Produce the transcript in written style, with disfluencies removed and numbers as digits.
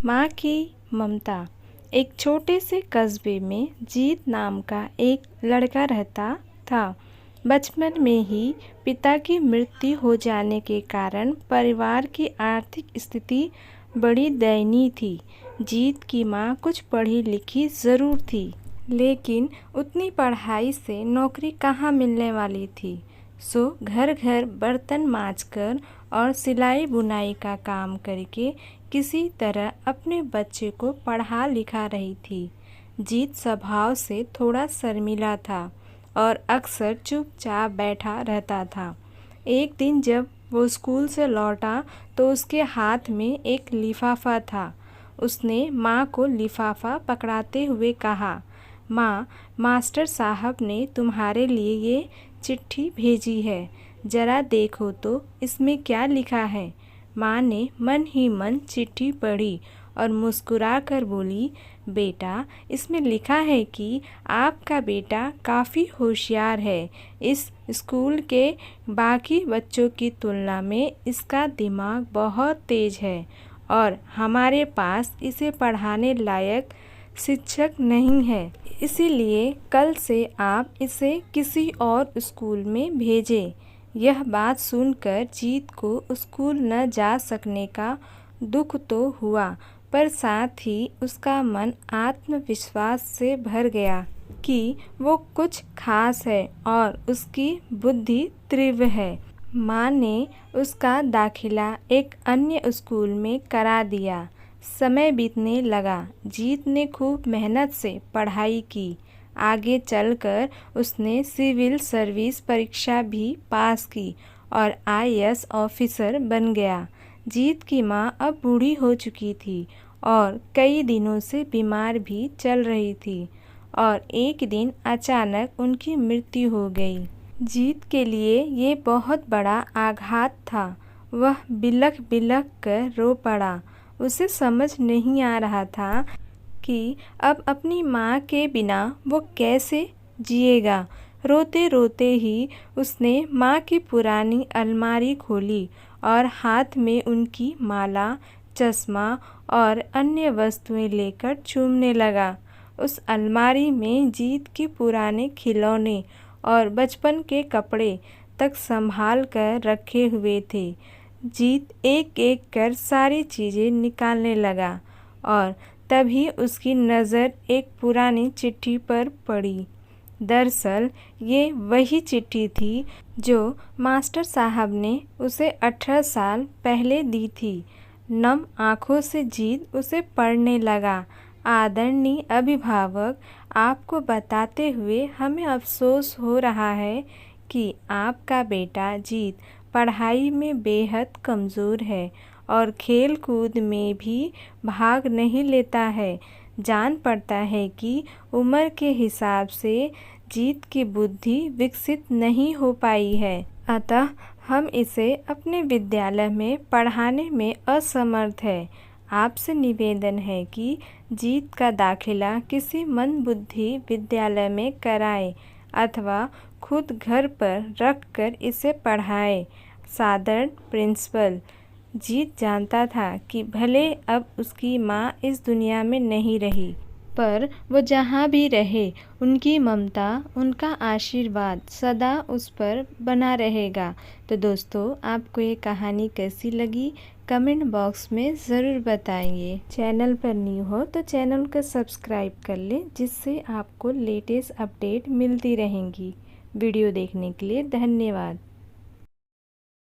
माँ की ममता। एक छोटे से कस्बे में जीत नाम का एक लड़का रहता था। बचपन में ही पिता की मृत्यु हो जाने के कारण परिवार की आर्थिक स्थिति बड़ी दयनीय थी। जीत की माँ कुछ पढ़ी लिखी ज़रूर थी, लेकिन उतनी पढ़ाई से नौकरी कहाँ मिलने वाली थी। सो घर घर बर्तन मांजकर और सिलाई बुनाई का काम करके किसी तरह अपने बच्चे को पढ़ा लिखा रही थी। जीत स्वभाव से थोड़ा शर्मीला था और अक्सर चुपचाप बैठा रहता था। एक दिन जब वो स्कूल से लौटा तो उसके हाथ में एक लिफाफा था। उसने माँ को लिफाफा पकड़ाते हुए कहा, माँ, मास्टर साहब ने तुम्हारे लिए ये चिट्ठी भेजी है, ज़रा देखो तो इसमें क्या लिखा है। माँ ने मन ही मन चिट्ठी पढ़ी और मुस्कुरा कर बोली, बेटा, इसमें लिखा है कि आपका बेटा काफ़ी होशियार है। इस स्कूल के बाकी बच्चों की तुलना में इसका दिमाग बहुत तेज है और हमारे पास इसे पढ़ाने लायक शिक्षक नहीं है, इसीलिए कल से आप इसे किसी और स्कूल में भेजें। यह बात सुनकर जीत को स्कूल न जा सकने का दुख तो हुआ, पर साथ ही उसका मन आत्मविश्वास से भर गया कि वो कुछ खास है और उसकी बुद्धि तीव्र है। माँ ने उसका दाखिला एक अन्य स्कूल में करा दिया। समय बीतने लगा। जीत ने खूब मेहनत से पढ़ाई की। आगे चलकर उसने सिविल सर्विस परीक्षा भी पास की और आईएएस ऑफिसर बन गया। जीत की माँ अब बूढ़ी हो चुकी थी और कई दिनों से बीमार भी चल रही थी और एक दिन अचानक उनकी मृत्यु हो गई। जीत के लिए ये बहुत बड़ा आघात था। वह बिलख बिलख कर रो पड़ा। उसे समझ नहीं आ रहा था कि अब अपनी माँ के बिना वो कैसे जिएगा। रोते रोते ही उसने माँ की पुरानी अलमारी खोली और हाथ में उनकी माला, चश्मा और अन्य वस्तुएं लेकर चूमने लगा। उस अलमारी में जीत के पुराने खिलौने और बचपन के कपड़े तक संभाल कर रखे हुए थे। जीत एक एक कर सारी चीज़ें निकालने लगा और तभी उसकी नज़र एक पुरानी चिट्ठी पर पड़ी। दरअसल ये वही चिट्ठी थी जो मास्टर साहब ने उसे 18 साल पहले दी थी। नम आँखों से जीत उसे पढ़ने लगा। आदरणीय अभिभावक, आपको बताते हुए हमें अफसोस हो रहा है कि आपका बेटा जीत पढ़ाई में बेहद कमज़ोर है और खेल कूद में भी भाग नहीं लेता है। जान पड़ता है कि उम्र के हिसाब से जीत की बुद्धि विकसित नहीं हो पाई है, अतः हम इसे अपने विद्यालय में पढ़ाने में असमर्थ है। आपसे निवेदन है कि जीत का दाखिला किसी मंदबुद्धि विद्यालय में कराएं अथवा खुद घर पर रखकर इसे पढ़ाएं। साधारण प्रिंसिपल। जीत जानता था कि भले अब उसकी माँ इस दुनिया में नहीं रही, पर वो जहाँ भी रहे उनकी ममता, उनका आशीर्वाद सदा उस पर बना रहेगा। तो दोस्तों, आपको ये कहानी कैसी लगी कमेंट बॉक्स में ज़रूर बताइए। चैनल पर न्यू हो तो चैनल को सब्सक्राइब कर लें, जिससे आपको लेटेस्ट अपडेट मिलती रहेंगी। वीडियो देखने के लिए धन्यवाद।